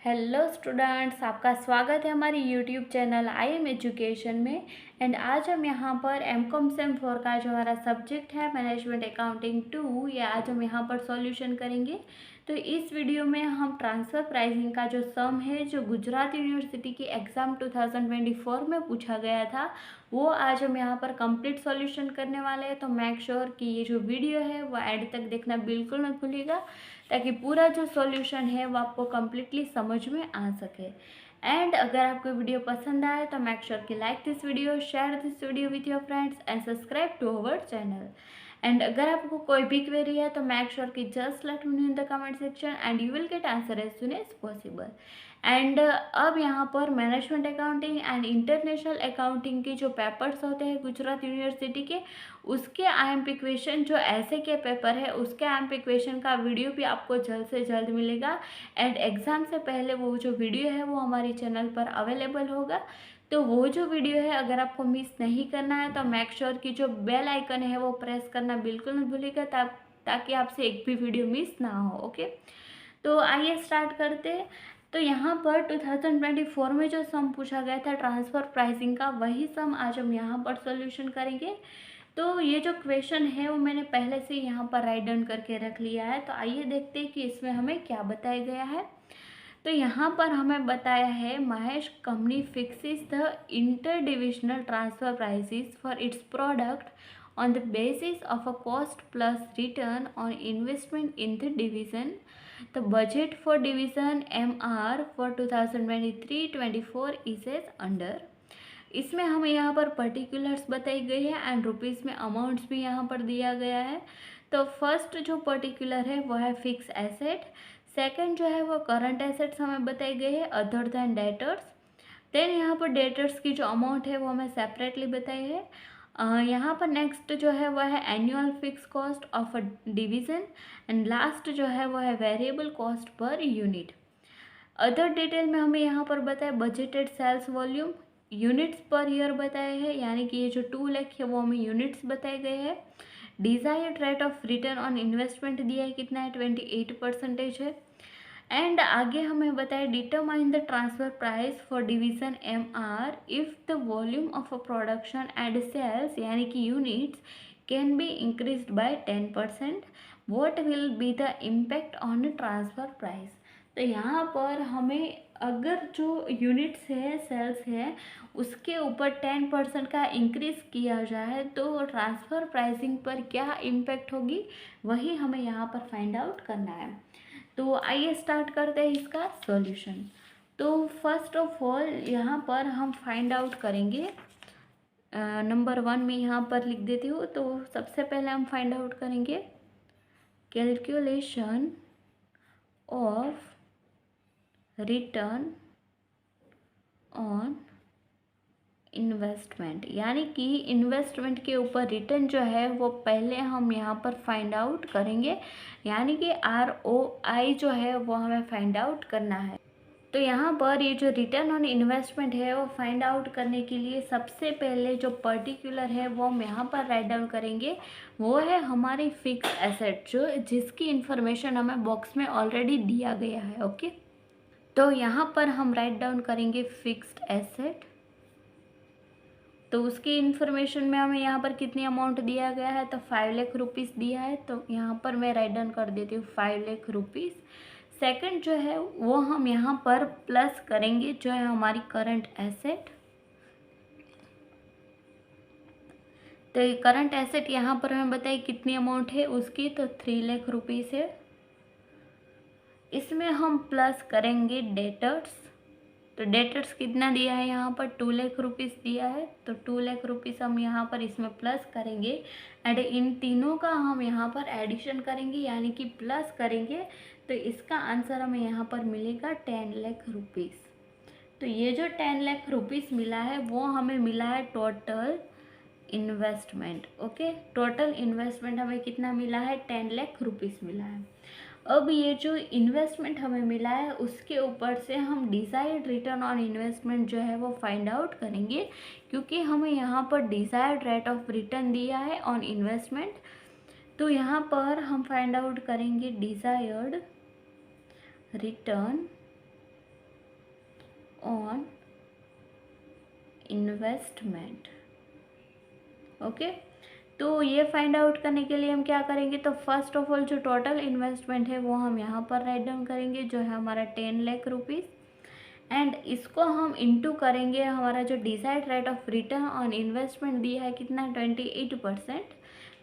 Hello students, आपका स्वागत है हमारी YouTube channel I am education में। एंड आज हम यहाँ पर एमकॉम सेम 4 का जो हमारा सब्जेक्ट है मैनेजमेंट अकाउंटिंग 2, ये आज हम यहाँ पर सॉल्यूशन करेंगे। तो इस वीडियो में हम ट्रांसफ़र प्राइसिंग का जो सम है जो गुजरात यूनिवर्सिटी की एग्ज़ाम 2024 में पूछा गया था, वो आज हम यहाँ पर कंप्लीट सॉल्यूशन करने वाले हैं। तो मेक श्योर कि ये जो वीडियो है वो एंड तक देखना बिल्कुल मत भूलिएगा, ताकि पूरा जो सॉल्यूशन है वो आपको कम्प्लीटली समझ में आ सके। एंड अगर आपको वीडियो पसंद आए तो मेक श्योर कि like this video, share this video with your friends and subscribe to our channel. And अगर आपको कोई भी क्वेरी है तो मेक श्योर कि just let me know in the comment section and you will get answer as soon as possible. And अब यहाँ पर management accounting and international accounting के जो पेपर्स होते हैं गुजरात यूनिवर्सिटी के, उसके आईएमपी क्वेश्चन जो ऐसे के पेपर है उसके आईएमपी क्वेश्चन का वीडियो भी आपको जल्द से जल्द मिलेगा। एंड एग्ज़ाम से पहले वो जो वीडियो है वो हमारी चैनल पर अवेलेबल होगा। तो वो जो वीडियो है अगर आपको मिस नहीं करना है तो मेक श्योर कि जो बेल आइकन है वो प्रेस करना बिल्कुल मत भूलिएगा, ताकि आपसे एक भी वीडियो मिस ना हो। ओके, तो आइए स्टार्ट करते हैं। तो यहाँ पर 2024 में जो सम पूछा गया था ट्रांसफ़र प्राइसिंग का, वही सम आज हम यहाँ पर सॉल्यूशन करेंगे। तो ये जो क्वेश्चन है वो मैंने पहले से यहाँ पर राइट डाउन करके रख लिया है। तो आइए देखते हैं कि इसमें हमें क्या बताया गया है। तो यहाँ पर हमें बताया है Mahesh company fixes the inter divisional transfer prices for its product on the basis of a cost plus return on investment in the division. The budget for division MR for 2023-24 is as under. इसमें हमें यहाँ पर particulars बताई गई है and rupees में amounts भी यहाँ पर दिया गया है। तो फर्स्ट जो पर्टिकुलर है वो है फिक्स एसेट, सेकंड जो है वो करंट एसेट्स हमें बताई गई है अदर दैन डेटर्स। देन यहाँ पर डेटर्स की जो अमाउंट है वो हमें सेपरेटली बताई है। यहाँ पर नेक्स्ट जो है वह है annual fix cost of a division and last जो है वो है variable cost per unit. Other detail में हमें यहाँ पर बताया budgeted sales volume units per year बताए हैं, यानी कि ये जो 2 लाख है वो हमें यूनिट्स बताए गए हैं। Desired rate of return on investment दिया है, कितना है 28% है। एंड आगे हमें बताया determine the transfer price for division MR if the volume of a production and sales यानी कि units can be increased by 10%, what will be the impact on transfer price. तो यहाँ पर हमें अगर जो यूनिट्स है सेल्स है उसके ऊपर 10% का इंक्रीज किया जाए तो ट्रांसफ़र प्राइसिंग पर क्या इम्पैक्ट होगी, वही हमें यहाँ पर फाइंड आउट करना है। तो आइए स्टार्ट करते हैं इसका सॉल्यूशन। तो फर्स्ट ऑफ ऑल यहाँ पर हम फाइंड आउट करेंगे, नंबर 1 में यहाँ पर लिख देती हूँ। तो सबसे पहले हम फाइंड आउट करेंगे calculation of return on investment, यानी कि इन्वेस्टमेंट के ऊपर रिटर्न जो है वो पहले हम यहाँ पर फाइंड आउट करेंगे, यानी कि ROI जो है वो हमें फाइंड आउट करना है। तो यहाँ पर ये जो रिटर्न ऑन इन्वेस्टमेंट है वो फाइंड आउट करने के लिए सबसे पहले जो पर्टिकुलर है वो हम यहाँ पर राइट डाउन करेंगे, वो है हमारी फिक्स एसेट जो जिसकी इन्फॉर्मेशन हमें बॉक्स में ऑलरेडी दिया गया है। ओके, तो यहाँ पर हम राइट डाउन करेंगे फिक्स्ड एसेट। तो उसकी इन्फॉर्मेशन में हमें यहाँ पर कितनी अमाउंट दिया गया है, तो 5 लाख रुपीज़ दिया है। तो यहाँ पर मैं राइट डाउन कर देती हूँ 5 लाख रुपीज़। सेकंड जो है वो हम यहाँ पर प्लस करेंगे जो है हमारी करंट एसेट। तो करंट एसेट यहाँ पर हमें बताइए कितनी अमाउंट है उसकी, तो 3 लाख रुपीज़ है। इसमें हम प्लस करेंगे डेटर्स। तो डेटर्स कितना दिया है यहाँ पर 2 लाख रुपीज़ दिया है। तो 2 लाख रुपीज़ हम यहाँ पर इसमें प्लस करेंगे एंड इन तीनों का हम यहाँ पर एडिशन करेंगे, यानी कि प्लस करेंगे। तो इसका आंसर हमें यहाँ पर मिलेगा 10 लाख रुपीज़। तो ये जो 10 लाख रुपीज़ मिला है वो हमें मिला है total investment. Okay, total investment हमें कितना मिला है, 10 लाख रुपीज़ मिला है। अब ये जो इन्वेस्टमेंट हमें मिला है उसके ऊपर से हम डिज़ायर्ड रिटर्न ऑन इन्वेस्टमेंट जो है वो फाइंड आउट करेंगे, क्योंकि हमें यहाँ पर डिज़ायर्ड रेट ऑफ रिटर्न दिया है ऑन इन्वेस्टमेंट। तो यहाँ पर हम फाइंड आउट करेंगे desired return on investment. Okay, तो ये फाइंड आउट करने के लिए हम क्या करेंगे, तो फर्स्ट ऑफ ऑल जो टोटल इन्वेस्टमेंट है वो हम यहाँ पर राइट डाउन करेंगे, जो है हमारा 10 लाख रुपीज़, एंड इसको हम इंटू करेंगे, हमारा जो decide rate of return on investment दिया है कितना, 28%,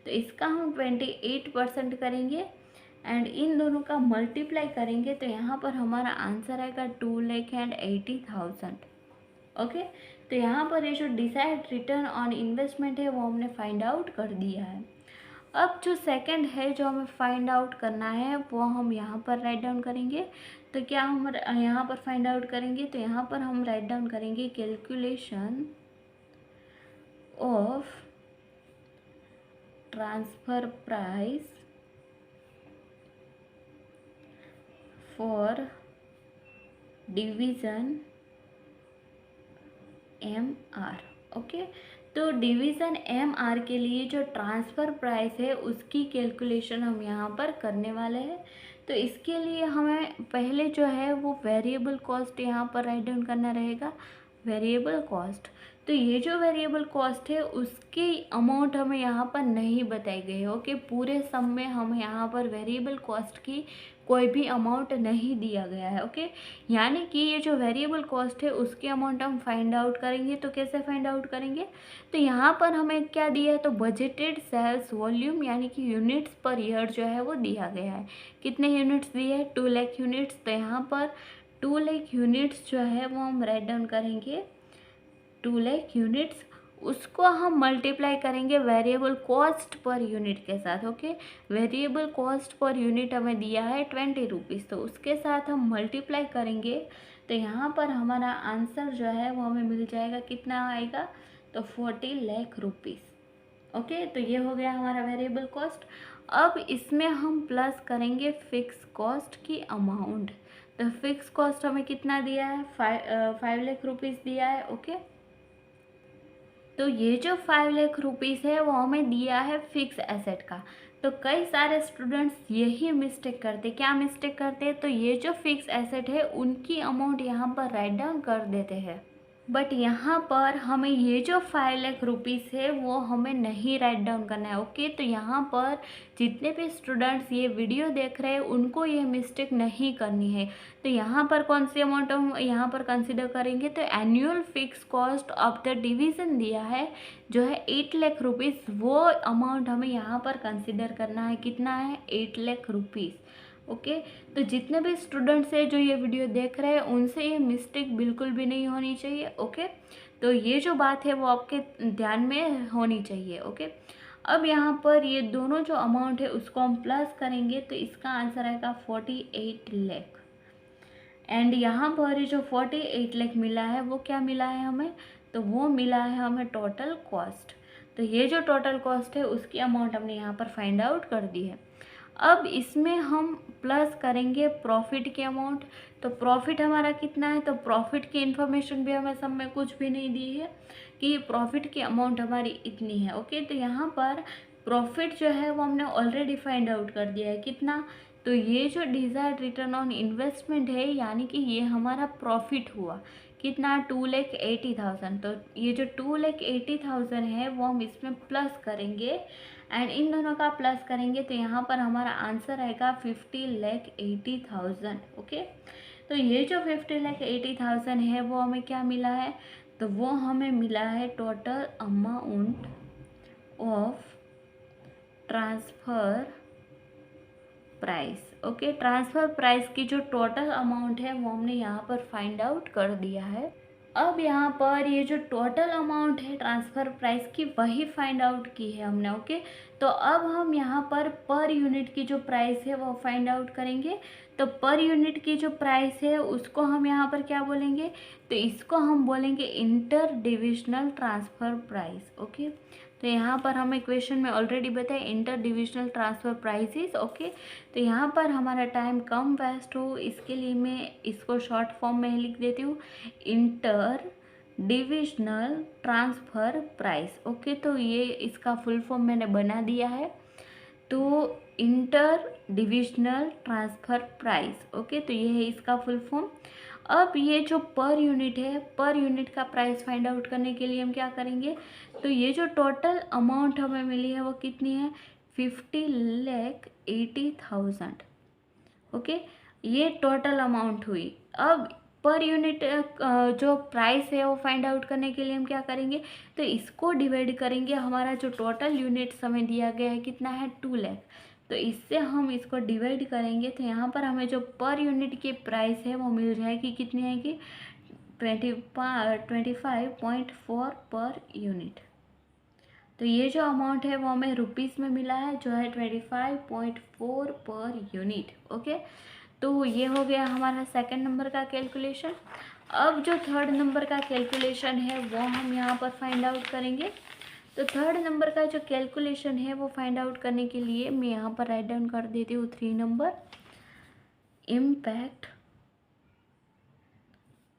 तो इसका हम 28% करेंगे एंड इन दोनों का मल्टीप्लाई करेंगे, तो यहाँ पर हमारा आंसर आएगा 2,80,000। ओके, तो यहाँ पर ये जो डिसाइड रिटर्न ऑन इन्वेस्टमेंट है वो हमने फाइंड आउट कर दिया है। अब जो सेकंड है जो हमें फाइंड आउट करना है वो हम यहाँ पर राइट डाउन करेंगे। तो क्या हम यहाँ पर फाइंड आउट करेंगे, तो यहाँ पर हम राइट डाउन करेंगे calculation of transfer price for division MR। Okay, तो डिवीज़न MR के लिए जो ट्रांसफ़र प्राइस है उसकी कैलकुलेशन हम यहाँ पर करने वाले हैं। तो इसके लिए हमें पहले जो है वो वेरिएबल कॉस्ट यहाँ पर राइट डाउन करना रहेगा, वेरिएबल कॉस्ट। तो ये जो वेरिएबल कॉस्ट है उसकी अमाउंट हमें यहाँ पर नहीं बताई गई है। ओके, पूरे सम में हम यहाँ पर वेरिएबल कॉस्ट की कोई भी अमाउंट नहीं दिया गया है। ओके, यानी कि ये जो वेरिएबल कॉस्ट है उसकी अमाउंट हम फाइंड आउट करेंगे। तो कैसे फाइंड आउट करेंगे, तो यहाँ पर हमें क्या दिया है, तो बजटेड सेल्स वॉल्यूम यानी कि यूनिट्स पर ईयर जो है वो दिया गया है। कितने यूनिट्स दिए हैं, 2 लाख यूनिट्स। तो यहाँ पर 2 लाख यूनिट्स जो है वो हम राइट डाउन करेंगे, 2 लाख यूनिट्स, उसको हम मल्टीप्लाई करेंगे वेरिएबल कॉस्ट पर यूनिट के साथ। Okay, variable cost per unit हमें दिया है 20 रुपीज़, तो उसके साथ हम मल्टीप्लाई करेंगे, तो यहाँ पर हमारा आंसर जो है वो हमें मिल जाएगा, कितना आएगा, तो 40 लाख रुपीज़। ओके, तो ये हो गया हमारा वेरिएबल कॉस्ट। अब इसमें हम प्लस करेंगे फिक्स कॉस्ट की अमाउंट। तो फिक्स कॉस्ट हमें कितना दिया है, 5 लाख रुपीज़ दिया है। ओके, तो ये जो 5 लाख रुपीज़ है वो हमें दिया है फिक्स एसेट का। तो कई सारे स्टूडेंट्स यही मिस्टेक करते, क्या मिस्टेक करते, तो ये जो फिक्स एसेट है उनकी अमाउंट यहाँ पर राइट डाउन कर देते हैं, बट यहाँ पर हमें ये जो 5 लाख रुपीज़ है वो हमें नहीं राइट डाउन करना है। ओके, तो यहाँ पर जितने भी स्टूडेंट्स ये वीडियो देख रहे हैं उनको ये मिस्टेक नहीं करनी है। तो यहाँ पर कौन सी अमाउंट हम यहाँ पर कंसिडर करेंगे, तो annual fix cost of the division दिया है जो है 8 लाख रुपीज़, वो अमाउंट हमें यहाँ पर कंसिडर करना है। कितना है, 8 लाख रुपीज़। ओके, तो जितने भी स्टूडेंट्स हैं जो ये वीडियो देख रहे हैं उनसे ये मिस्टेक बिल्कुल भी नहीं होनी चाहिए। ओके, तो ये जो बात है वो आपके ध्यान में होनी चाहिए। ओके, अब यहाँ पर ये दोनों जो अमाउंट है उसको हम प्लस करेंगे, तो इसका आंसर आएगा 48 लाख। एंड यहाँ पर ये जो 48 लाख मिला है वो क्या मिला है हमें, तो वो मिला है हमें टोटल कॉस्ट। तो ये जो टोटल कॉस्ट है उसकी अमाउंट हमने यहाँ पर फाइंड आउट कर दी है। अब इसमें हम प्लस करेंगे प्रॉफिट की अमाउंट। तो प्रॉफिट हमारा कितना है, तो प्रॉफिट की इन्फॉर्मेशन भी हमें सब में कुछ भी नहीं दी है कि प्रॉफिट की अमाउंट हमारी इतनी है। ओके, तो यहाँ पर प्रॉफिट जो है वो हमने ऑलरेडी फाइंड आउट कर दिया है, कितना, तो ये जो डिज़ायर्ड रिटर्न ऑन इन्वेस्टमेंट है यानी कि ये हमारा प्रॉफिट हुआ, कितना, 2,80,000। तो ये जो 2,80,000 है वो हम इसमें प्लस करेंगे एंड इन दोनों का प्लस करेंगे, तो यहाँ पर हमारा आंसर आएगा 50,80,000। ओके, तो ये जो 50,80,000 है वो हमें क्या मिला है, तो वो हमें मिला है total amount of transfer price. Okay, transfer price की जो टोटल अमाउंट है वो हमने यहाँ पर फाइंड आउट कर दिया है। अब यहाँ पर ये जो टोटल अमाउंट है ट्रांसफ़र प्राइस की वही फाइंड आउट की है हमने। ओके, तो अब हम यहाँ पर यूनिट की जो प्राइस है वो फाइंड आउट करेंगे। तो पर यूनिट की जो प्राइस है उसको हम यहाँ पर क्या बोलेंगे, तो इसको हम बोलेंगे inter divisional transfer price. Okay, तो यहाँ पर हमें क्वेश्चन में ऑलरेडी बताया inter divisional transfer prices. Okay, तो यहाँ पर हमारा टाइम कम वेस्ट हो इसके लिए मैं इसको शॉर्ट फॉर्म में लिख देती हूँ, inter divisional transfer price. Okay, तो ये इसका फुल फॉर्म मैंने बना दिया है, तो inter divisional transfer price. Okay, तो ये है इसका फुल फॉर्म। अब ये जो पर यूनिट है, पर यूनिट का प्राइस फाइंड आउट करने के लिए हम क्या करेंगे, तो ये जो टोटल अमाउंट हमें मिली है वो कितनी है, 50,80,000। ओके, ये टोटल अमाउंट हुई। अब पर यूनिट जो प्राइस है वो फाइंड आउट करने के लिए हम क्या करेंगे, तो इसको डिवाइड करेंगे, हमारा जो टोटल यूनिट्स हमें दिया गया है कितना है, 2 लाख, तो इससे हम इसको डिवाइड करेंगे तो यहाँ पर हमें जो पर यूनिट की प्राइस है वो मिल जाएगी, कितनी आएगी, 25.4 पर यूनिट। तो ये जो अमाउंट है वो हमें रुपीज़ में मिला है, जो है 25.4 पर यूनिट। ओके, तो ये हो गया हमारा सेकंड नंबर का कैलकुलेशन। अब जो थर्ड नंबर का कैलकुलेशन है वो हम यहाँ पर फाइंड आउट करेंगे। तो थर्ड नंबर का जो कैलकुलेशन है वो फाइंड आउट करने के लिए मैं यहाँ पर राइट डाउन कर देती हूँ 3 number, impact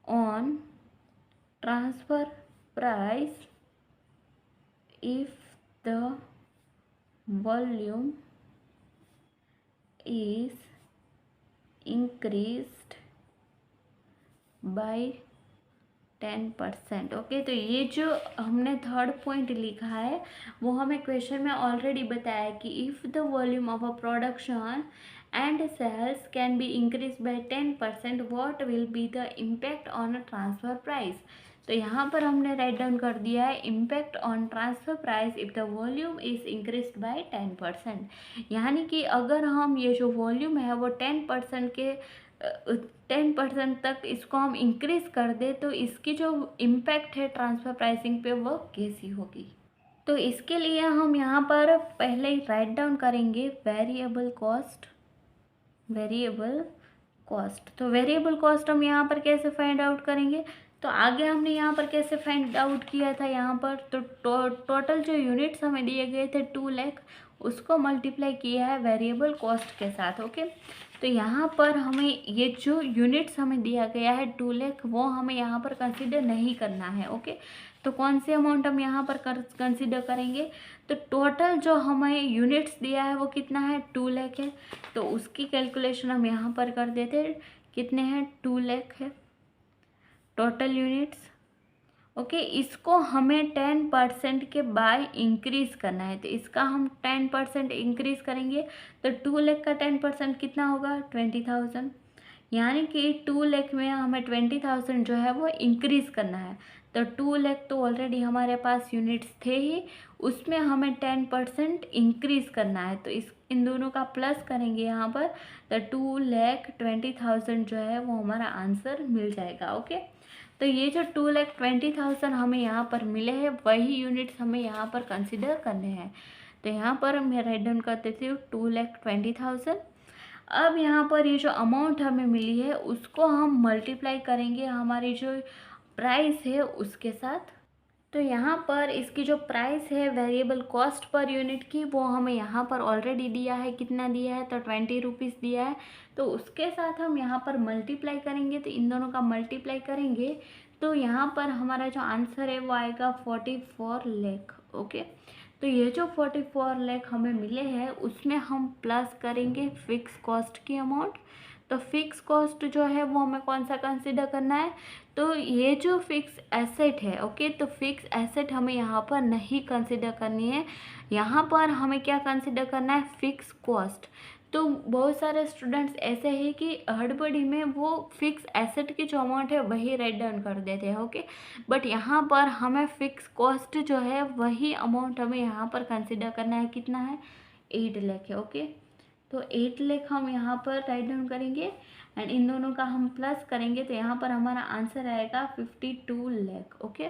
on transfer price if the volume is increased by 10%। Okay, तो ये जो हमने थर्ड पॉइंट लिखा है वो हमें क्वेश्चन में ऑलरेडी बताया है कि if the volume of a production and cells can be increase by 10%, what will be the impact on a transfer price. तो यहाँ पर हमने राइट डाउन कर दिया है impact on transfer price if the volume is increase by 10%, यानी कि अगर हम ये जो वॉल्यूम है वो 10% के 10% तक इसको हम इंक्रीज कर दे तो इसकी जो इम्पैक्ट है ट्रांसफ़र प्राइसिंग पे वो कैसी होगी। तो इसके लिए हम यहाँ पर पहले ही राइट डाउन करेंगे वेरिएबल कॉस्ट। वेरिएबल कॉस्ट, तो वेरिएबल कॉस्ट हम यहाँ पर कैसे फाइंड आउट करेंगे, तो आगे हमने यहाँ पर कैसे फाइंड आउट किया था, यहाँ पर तो टोटल जो यूनिट्स हमें दिए गए थे 2 लाख, उसको मल्टीप्लाई किया है वेरिएबल कॉस्ट के साथ। ओके, तो यहाँ पर हमें ये जो यूनिट्स हमें दिया गया है 2 लाख वो हमें यहाँ पर कंसिडर नहीं करना है। ओके, तो कौन से अमाउंट हम यहाँ पर कंसिडर करेंगे, तो टोटल जो हमें यूनिट्स दिया है वो कितना है, 2 लाख है, तो उसकी कैलकुलेशन हम यहाँ पर कर देते हैं, कितने हैं, 2 लाख है टोटल यूनिट्स। ओके, इसको हमें 10% के बाय इंक्रीज करना है, तो इसका हम 10% इंक्रीज करेंगे तो 2 लाख का 10% कितना होगा, 20,000, यानी कि 2 लाख में हमें 20,000 जो है वो इंक्रीज करना है। तो 2 लाख तो ऑलरेडी हमारे पास यूनिट्स थे ही, उसमें हमें 10% इंक्रीज करना है, तो इस इन दोनों का प्लस करेंगे यहाँ पर, तो 2,20,000 जो है वो हमारा आंसर मिल जाएगा। ओके, तो ये जो 2,20,000 हमें यहाँ पर मिले हैं वही यूनिट्स हमें यहाँ पर कंसिडर करने हैं। तो यहाँ पर मैं राइट डाउन कर देती हूँ 2,20,000। अब यहाँ पर ये जो अमाउंट हमें मिली है उसको हम मल्टीप्लाई करेंगे हमारी जो प्राइस है उसके साथ। तो यहाँ पर इसकी जो प्राइस है वेरिएबल कॉस्ट पर यूनिट की वो हमें यहाँ पर ऑलरेडी दिया है, कितना दिया है, तो 20 रुपीज़ दिया है, तो उसके साथ हम यहाँ पर मल्टीप्लाई करेंगे, तो इन दोनों का मल्टीप्लाई करेंगे तो यहाँ पर हमारा जो आंसर है वो आएगा 44 लाख। ओके, तो ये जो 44 लाख हमें मिले हैं उसमें हम प्लस करेंगे फिक्स कॉस्ट की अमाउंट। तो फिक्स कॉस्ट जो है वो हमें कौन सा कंसिडर करना है, तो ये जो फिक्स एसेट है। ओके, तो फिक्स एसेट हमें यहाँ पर नहीं कंसिडर करनी है, यहाँ पर हमें क्या कंसिडर करना है, फिक्स कॉस्ट। तो बहुत सारे स्टूडेंट्स ऐसे हैं कि हड़बड़ी में वो फिक्स एसेट की जो अमाउंट है वही राइट डाउन कर देते हैं। ओके, बट यहाँ पर हमें फिक्स कॉस्ट जो है वही अमाउंट हमें यहाँ पर कंसिडर करना है, कितना है, 8 लाख है। ओके, तो 8 लाख हम यहाँ पर राइट डाउन करेंगे एंड इन दोनों का हम प्लस करेंगे तो यहाँ पर हमारा आंसर आएगा 52 लाख। ओके,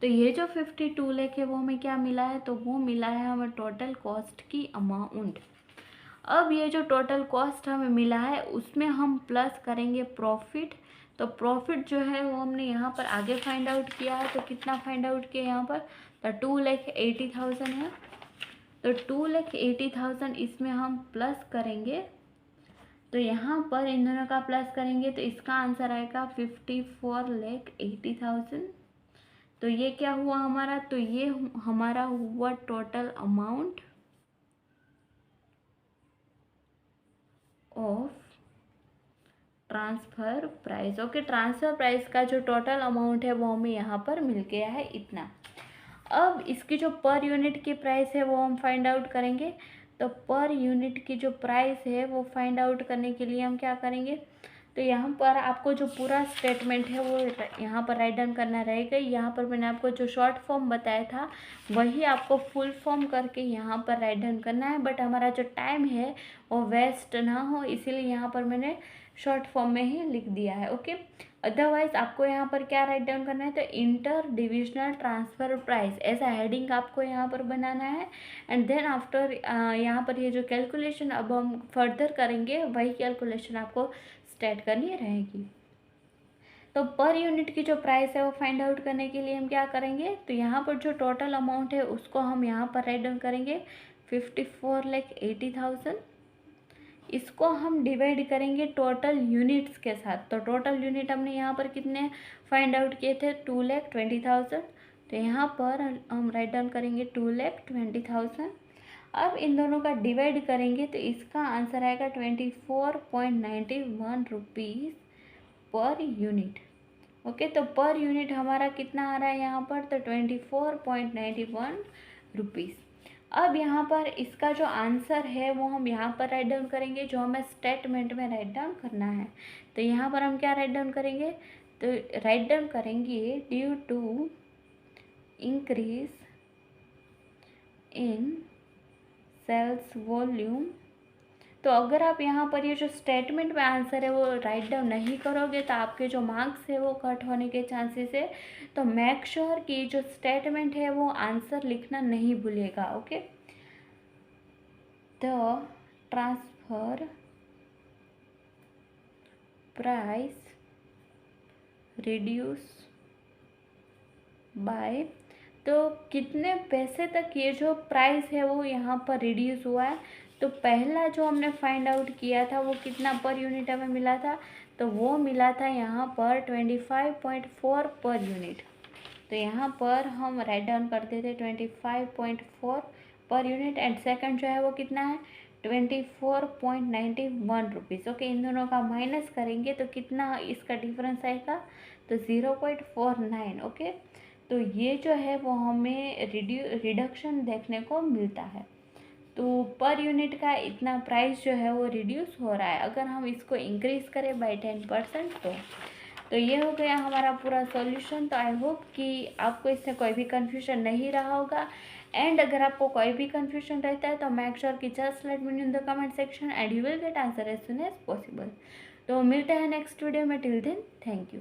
तो ये जो 52 लाख है वो हमें क्या मिला है, तो वो मिला है हमें टोटल कॉस्ट की अमाउंट। अब ये जो टोटल कॉस्ट हमें मिला है उसमें हम प्लस करेंगे प्रॉफिट। तो प्रॉफिट जो है वो हमने यहाँ पर आगे फाइंड आउट किया है, तो कितना फाइंड आउट किया यहाँ पर, तो 2,80,000 है, तो 2,80,000 इसमें हम प्लस करेंगे, तो यहाँ पर इन दोनों का प्लस करेंगे तो इसका आंसर आएगा 54,80,000। तो ये क्या हुआ हमारा, तो ये हमारा हुआ total amount of transfer price. Okay, transfer price का जो टोटल अमाउंट है वो हमें यहाँ पर मिल गया है इतना। अब इसकी जो पर यूनिट की प्राइस है वो हम फाइंड आउट करेंगे। तो पर यूनिट की जो प्राइस है वो फाइंड आउट करने के लिए हम क्या करेंगे, तो यहाँ पर आपको जो पूरा स्टेटमेंट है वो यहाँ पर राइट डाउन करना रहेगा। यहाँ पर मैंने आपको जो शॉर्ट फॉर्म बताया था वही आपको फुल फॉर्म करके यहाँ पर राइट डाउन करना है, बट हमारा जो टाइम है वो वेस्ट ना हो इसीलिए यहाँ पर मैंने शॉर्ट फॉर्म में ही लिख दिया है। ओके, अदरवाइज आपको यहाँ पर क्या राइट डाउन करना है, तो इंटर डिविजनल ट्रांसफ़र प्राइस ऐसा हेडिंग आपको यहाँ पर बनाना है। एंड देन आफ्टर यहाँ पर ये जो कैलकुलेशन अब हम फर्दर करेंगे वही कैलकुलेशन आपको स्टार्ट करनी रहेगी। तो पर यूनिट की जो प्राइस है वो फाइंड आउट करने के लिए हम क्या करेंगे, तो यहाँ पर जो टोटल अमाउंट है उसको हम यहाँ पर राइट डाउन करेंगे 54,80,000। इसको हम डिवाइड करेंगे टोटल यूनिट्स के साथ। तो टोटल यूनिट हमने यहाँ पर कितने फाइंड आउट किए थे, 2,20,000। तो यहाँ पर हम राइट डाउन करेंगे 2,20,000। अब इन दोनों का डिवाइड करेंगे तो इसका आंसर आएगा 24.91 रुपीज़ पर यूनिट। ओके, तो पर यूनिट हमारा कितना आ रहा है यहाँ पर, तो 24.91 रुपीज़। अब यहाँ पर इसका जो आंसर है वो हम यहाँ पर राइट डाउन करेंगे, जो हमें स्टेटमेंट में राइट डाउन करना है। तो यहाँ पर हम क्या राइट डाउन करेंगे, तो राइट डाउन करेंगे due to increase in sales volume. तो अगर आप यहाँ पर ये जो स्टेटमेंट में आंसर है वो राइट डाउन नहीं करोगे तो आपके जो मार्क्स है वो कट होने के चांसेस है। तो मेक श्योर कि जो स्टेटमेंट है वो आंसर लिखना नहीं भूलिएगा। Okay, the transfer price reduce by, तो कितने पैसे तक ये जो प्राइस है वो यहाँ पर रिड्यूस हुआ है। तो पहला जो हमने फाइंड आउट किया था वो कितना पर यूनिट हमें मिला था, तो वो मिला था यहाँ पर 25.4 पर यूनिट। तो यहाँ पर हम राइट डाउन करते थे 25.4 पर यूनिट। एंड सेकंड जो है वो कितना है, 24.91 रुपीज़। ओके, इन दोनों का माइनस करेंगे तो कितना इसका डिफरेंस आएगा, तो 0.49। ओके, तो ये जो है वो हमें रिडक्शन देखने को मिलता है। तो पर यूनिट का इतना प्राइस जो है वो रिड्यूस हो रहा है। अगर हम इसको इंक्रीज़ करें बाय 10% तो ये हो गया हमारा पूरा सॉल्यूशन। तो आई होप कि आपको इससे कोई भी कन्फ्यूजन नहीं रहा होगा। एंड अगर आपको कोई भी कन्फ्यूजन रहता है तो मेक श्योर कि just let me know in the comment section and you will get answer as soon as possible. तो मिलते हैं नेक्स्ट वीडियो में, टिल देन थैंक यू।